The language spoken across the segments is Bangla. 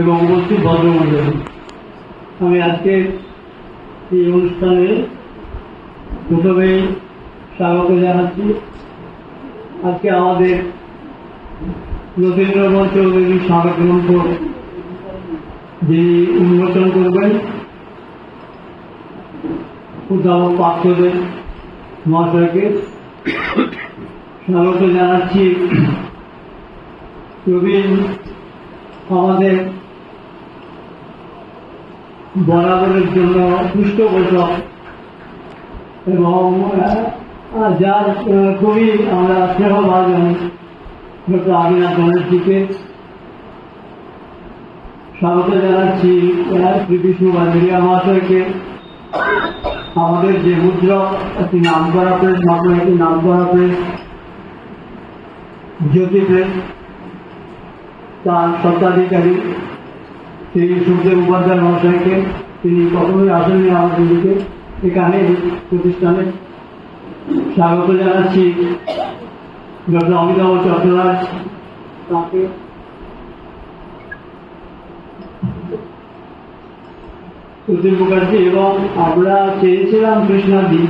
এবং উপস্থিত ভদ্রমণ্ডলী, আমি আজকে এই অনুষ্ঠানে প্রথমেই স্বাগত জানাচ্ছি। আজকে আমাদের রবীন্দ্রনাথ চৌধুরী স্মারক গ্রন্থ যিনি উন্মোচন করবেন অধ্যাপক পার্থদেব মহাশয়কে স্বাগত জানাচ্ছি। রবীন আমাদের বরাবরের জন্য পৃষ্ঠপোষক এবং যার খুবই আমরা স্নেহভাজন ডক্টর আমিনা ব্যানার্জিকে স্বাগত জানাচ্ছি। শ্রী বিষ্ণু বাজরিয়া মহাশয়কে, আমাদের যে মুদ্রক একটি নাম করা প্রেস, মাত্র একটি নাম করা প্রেস জ্যোতি প্রেস, তার স্বত্বাধিকারী শ্রী সুখদেব উপাধ্যায় মহাশয়কে, তিনি কখনোই আসেননি আমাদের দিকে, এখানে প্রতিষ্ঠানে স্বাগত জানাচ্ছি। ডক্টর অমিতাভ চট্টরাজ, তাকে সুধীর মুখার্জি, এবং আমরা চেয়েছিলাম কৃষ্ণাদি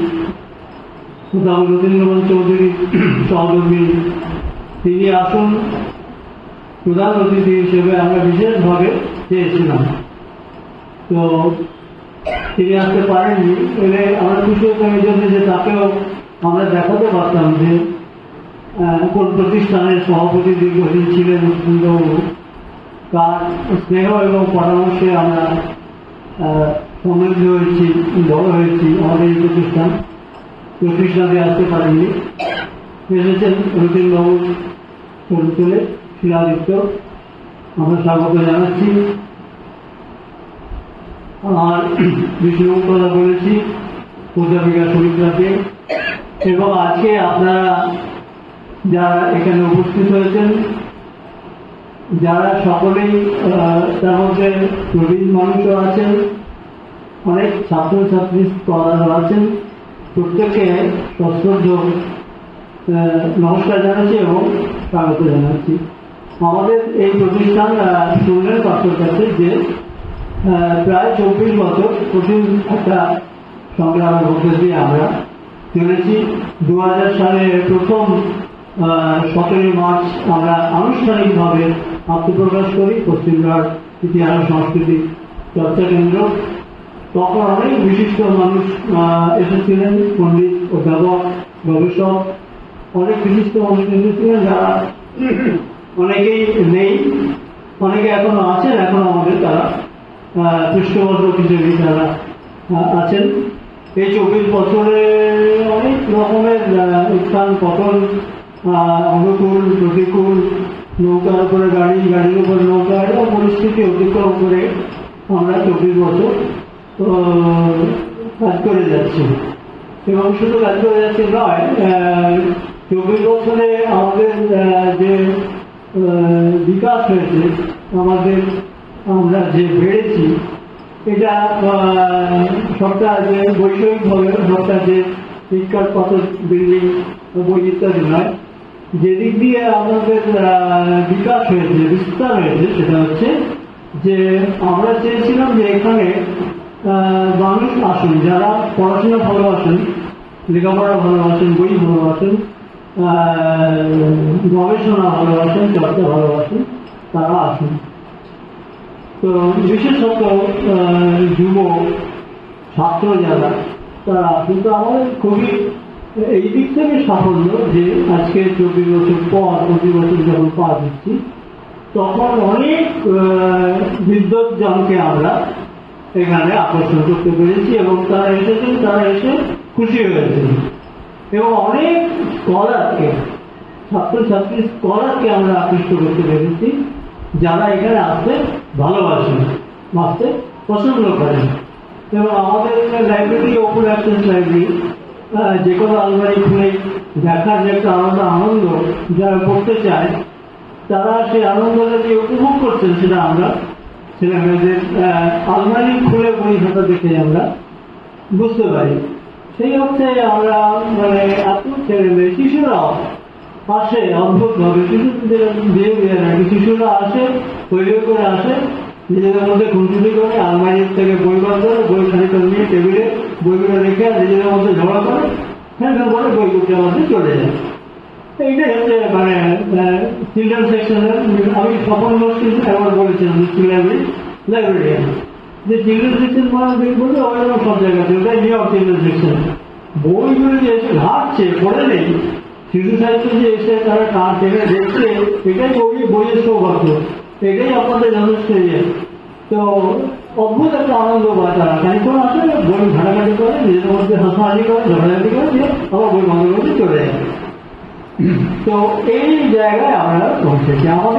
অধ্যাপক রবীন্দ্রনাথ চৌধুরী সহধর্মী, তিনি আসুন প্রধান অতিথি হিসেবে, আমরা বিশেষভাবে চেয়েছিলাম, তো তিনি আসতে পারেননি। এলে আমরা খুশি হতাম এই জন্য যে তাকেও আমরা দেখাতে পারতাম যে কোন প্রতিষ্ঠানের সভাপতি দীর্ঘদিন ছিলেন সুন্দরবাবু, তার স্নেহ এবং পরামর্শে আমরা সমৃদ্ধ হয়েছি, বড় হয়েছি। আমাদের এই প্রতিষ্ঠানে আসতে পারেননি, এসেছেন রুটিনবাবু চলে শিলাদিত্য, আমরা স্বাগত জানাচ্ছি। আর বিষ্ণুর কথা বলেছি অধ্যাপিকা সুমিত্রাকে, এবং আজকে আপনারা যারা এখানে উপস্থিত হয়েছেন, যারা সকলেই, তার মধ্যে প্রবীণ মানুষও আছেন, অনেক ছাত্রছাত্রী স্কলারও আছেন, প্রত্যেককে সশ্রদ্ধ নমস্কার জানাচ্ছি এবং স্বাগত জানাচ্ছি। আমাদের এই প্রতিষ্ঠান শুনলেন পাত্রের কাছে যে প্রায় 24 বছর কঠিন একটা সংগ্রামের মধ্যে দিয়ে আমরা চলেছি। 2000 সালে প্রথম 17 মার্চ আমরা আনুষ্ঠানিকভাবে আত্মপ্রকাশ করি পশ্চিমবঙ্গ ইতিহাস সংস্কৃতি চর্চা কেন্দ্র। তখন অনেক বিশিষ্ট মানুষ এসেছিলেন, পণ্ডিত, অধ্যাপক, গবেষক, অনেক বিশিষ্ট মানুষ এসেছিলেন, যারা অনেকেই নেই, অনেকে এখনো আছেন, এখনো আমাদের তারা পৃষ্ঠপোষক হিসেবে তারা আছেন। এই 24 বছরে অনেক রকমের উত্থান পতন, অনুকূল প্রতিকূল, নৌকার উপরে গাড়ি, গাড়ির উপরে নৌকা, এরকম পরিস্থিতি অতিক্রম করে আমরা 24 বছর কাজ করে যাচ্ছি। এবং শুধু কাজ করে যাচ্ছি নয়, 24 বছরে আমাদের যে বিকাশ হয়েছে, আমরা যে বেড়েছি, এটা সবটা যে বৈষয়িকভাবে সবটা যে শিক্ষার কত বিল্ডিং বই ইত্যাদি নয়, যেদিক দিয়ে আমাদের বিকাশ হয়েছে, বিস্তার হয়েছে, সেটা হচ্ছে যে আমরা চেয়েছিলাম যে এখানে মানুষ আসুন, যারা পড়াশোনা ভালোবাসেন, লেখাপড়া ভালোবাসেন, বই ভালোবাসেন, গবেষণা ভালোবাসেন, চর্চা ভালোবাসেন, তারা আসুন। তো বিশেষত যুব ছাত্র যারা, তারা কিন্তু আমাদের খুবই এই দিক থেকে সাফল্য যে আজকে 24 বছর পর 25 বছর যখন পা দিচ্ছি, তখন অনেক বিদ্বজ্জনকে আমরা এখানে আকর্ষণ করতে পেরেছি এবং তারা এসেছেন, তারা এসে খুশি হয়েছেন। এবং অনেক স্কলারকে, ছাত্রছাত্রী স্কলারকে আমরা আকৃষ্ট করতে পেরেছি, যারা এখানে আসতে ভালোবাসেন, আসতে পছন্দ করেন। এবং আমাদের লাইব্রেরি ওপেন অ্যাক্সেস লাইব্রেরি, যে কোনো আলমারি খুলে দেখার যে একটা আলাদা আনন্দ যারা পড়তে চায়, তারা সেই আনন্দটা যে উপভোগ করছেন, সেটা আমরা ছেলেমেয়েদের আলমারি খুলে বই খাতা দেখে আমরা বুঝতে পারি। সেই অর্থে আমরা এত ছেলে মেয়ে, শিশুরাও আসে অদ্ভুতভাবে, শিশুদের বিহেভিয়ার, শিশুরা আসে, তৈরি করে আসে নিজেদের মধ্যে খুনসুটি করে, আলমারির থেকে বই বার করে, বই খানিকটা নিয়ে টেবিলে বইগুলো রেখে নিজেদের মধ্যে ঝগড়া করে, হ্যাঁ করে বই কুটির মধ্যে চলে যায়। এইটাই হচ্ছে মানে চিলড্রেন সেকশনের। আমি স্বপন ঘোষ কিন্তু একবার বলেছিলাম লাইব্রেরিয়ান যে চিলড্রেন সেকশন বলতে ওই রকম সব জায়গাতে, ওটাই নিউ ইয়র্ক চিলড্রেন সেকশন। বইগুলো যে এসে ঘাটছে পড়ে নেই, শিশু সাহিত্য যে এসে তারা কাজ টেনে দেখছে, এটাই বইয়ের সৌভাগ্য, এটাই আপনাদের যথেষ্ট ইয়ে। তো অদ্ভুত একটা আনন্দ পায় তারা, খানিক্ষণ আসে বই ঘাটাঘাটি করে, নিজেদের মধ্যে হাসাহাসি করে, ঝগড়াঝাটি করে, দিয়ে আবার বই বন্ধ করে চলে যায়। তো এই জায়গায় আমরা পৌঁছেছি। আমাদের